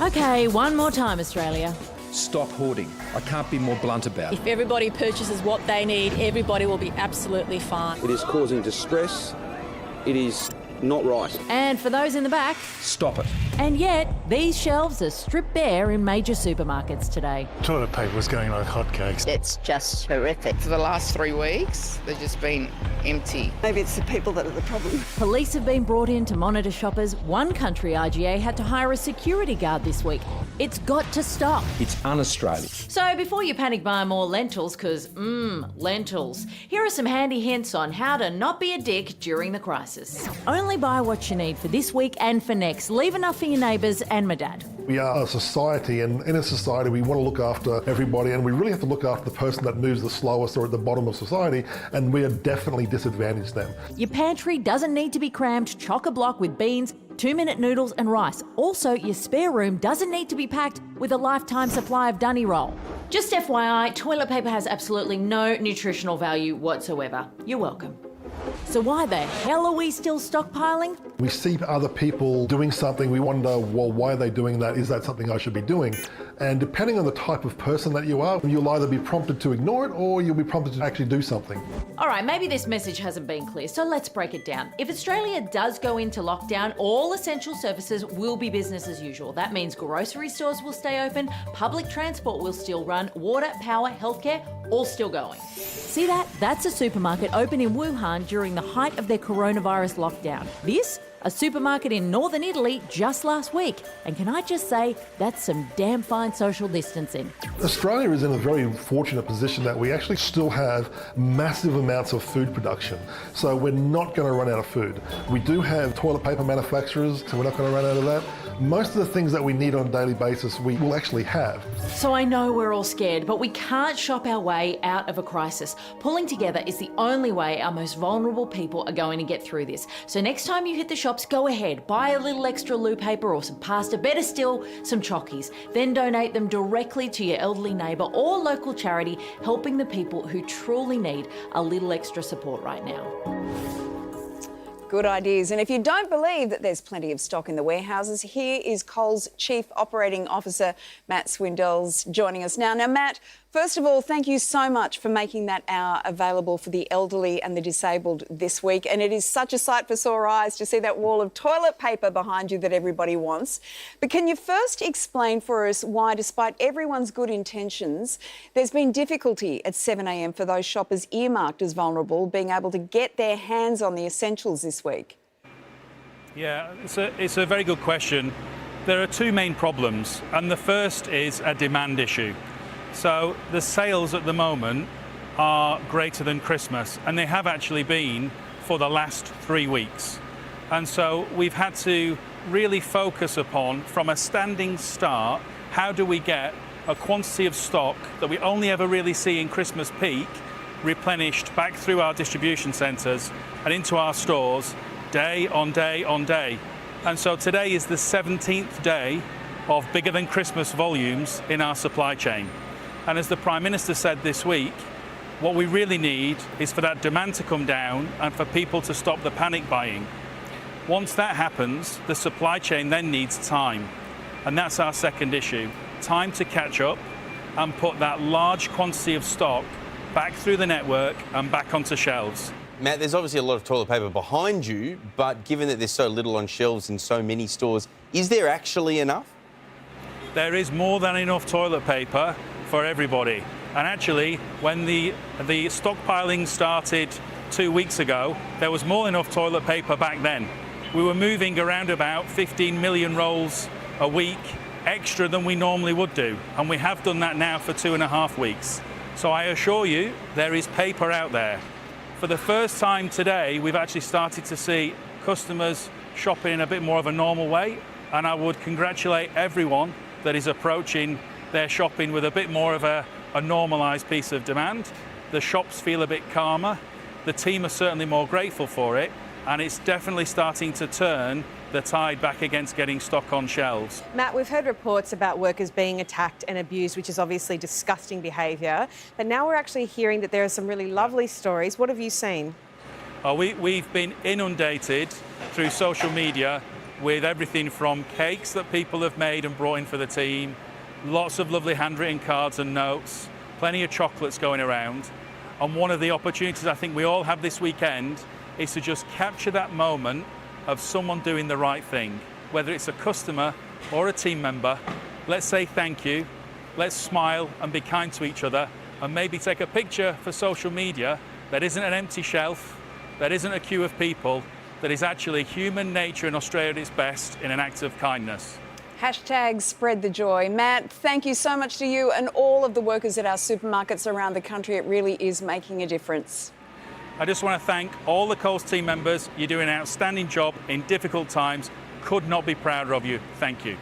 Okay, one more time, Australia. Stop hoarding. I can't be more blunt about it. If everybody purchases what they need, everybody will be absolutely fine. It is causing distress. It is not right. And for those in the back, Stop it. and yet these shelves are stripped bare in major supermarkets today. Toilet paper was going like hotcakes. It's just horrific. For the last 3 weeks, they've just been empty. Maybe it's the people that are the problem. Police have been brought in to monitor shoppers. One country RGA had to hire a security guard this week. It's got to stop. It's un-Australian. So before you panic buy more lentils, because, lentils, here are some handy hints on how to not be a dick during the crisis. Only buy what you need for this week and for next. Leave enough for your neighbours and my dad. We are a society, and in a society we want to look after everybody, and we really have to look after the person that moves the slowest or at the bottom of society, and we are definitely disadvantaged them. Your pantry doesn't need to be crammed chock-a-block with beans, 2-minute noodles and rice. Also, your spare room doesn't need to be packed with a lifetime supply of dunny roll. Just FYI, toilet paper has absolutely no nutritional value whatsoever. You're welcome. So why the hell are we still stockpiling? We see other people doing something, we wonder, well, why are they doing that? Is that something I should be doing? And depending on the type of person that you are, you'll either be prompted to ignore it or you'll be prompted to actually do something. All right, maybe this message hasn't been clear, so let's break it down. If Australia does go into lockdown, all essential services will be business as usual. That means grocery stores will stay open, public transport will still run, water, power, healthcare, all still going. See that? That's a supermarket open in Wuhan during the height of their coronavirus lockdown. This? A supermarket in northern Italy just last week. And can I just say, that's some damn fine social distancing. Australia is in a very fortunate position that we actually still have massive amounts of food production. So we're not going to run out of food. We do have toilet paper manufacturers, so we're not going to run out of that. Most of the things that we need on a daily basis, we will actually have. So I know we're all scared, but we can't shop our way out of a crisis. Pulling together is the only way our most vulnerable people are going to get through this. So next time you hit the shops, go ahead, buy a little extra loo paper or some pasta, better still, some chockies. Then donate them directly to your elderly neighbour or local charity, helping the people who truly need a little extra support right now. Good ideas. And if you don't believe that there's plenty of stock in the warehouses, here is Coles Chief Operating Officer, Matt Swindells, joining us now. Now, Matt, first of all, thank you so much for making that hour available for the elderly and the disabled this week. And it is such a sight for sore eyes to see that wall of toilet paper behind you that everybody wants. But can you first explain for us why, despite everyone's good intentions, there's been difficulty at 7 a.m. for those shoppers earmarked as vulnerable being able to get their hands on the essentials this week? Yeah, it's a very good question. There are two main problems, and the first is a demand issue. So the sales at the moment are greater than Christmas, and they have actually been for the last 3 weeks. And so we've had to really focus upon, from a standing start, how do we get a quantity of stock that we only ever really see in Christmas peak replenished back through our distribution centres and into our stores day on day on day. And so today is the 17th day of bigger than Christmas volumes in our supply chain. And as the Prime Minister said this week, what we really need is for that demand to come down and for people to stop the panic buying. Once that happens, the supply chain then needs time. And that's our second issue, time to catch up and put that large quantity of stock back through the network and back onto shelves. Matt, there's obviously a lot of toilet paper behind you, but given that there's so little on shelves in so many stores, is there actually enough? There is more than enough toilet paper for everybody. And actually, when the stockpiling started 2 weeks ago, there was more than enough toilet paper back then. We were moving around about 15 million rolls a week, extra than we normally would do. And we have done that now for 2.5 weeks. So I assure you, there is paper out there. For the first time today, we've actually started to see customers shopping in a bit more of a normal way. And I would congratulate everyone that is approaching their shopping with a bit more of a normalised piece of demand. The shops feel a bit calmer. The team are certainly more grateful for it. And it's definitely starting to turn the tide back against getting stock on shelves. Matt, we've heard reports about workers being attacked and abused, which is obviously disgusting behaviour. But now we're actually hearing that there are some really lovely stories. What have you seen? We've been inundated through social media with everything from cakes that people have made and brought in for the team, lots of lovely handwritten cards and notes, plenty of chocolates going around. And one of the opportunities I think we all have this weekend is to just capture that moment of someone doing the right thing, whether it's a customer or a team member. Let's say thank you, let's smile and be kind to each other, and maybe take a picture for social media that isn't an empty shelf, that isn't a queue of people, that is actually human nature in Australia at its best in an act of kindness. Hashtag spread the joy. Matt, thank you so much to you and all of the workers at our supermarkets around the country. It really is making a difference. I just want to thank all the Coles team members. You're doing an outstanding job in difficult times. Could not be prouder of you. Thank you.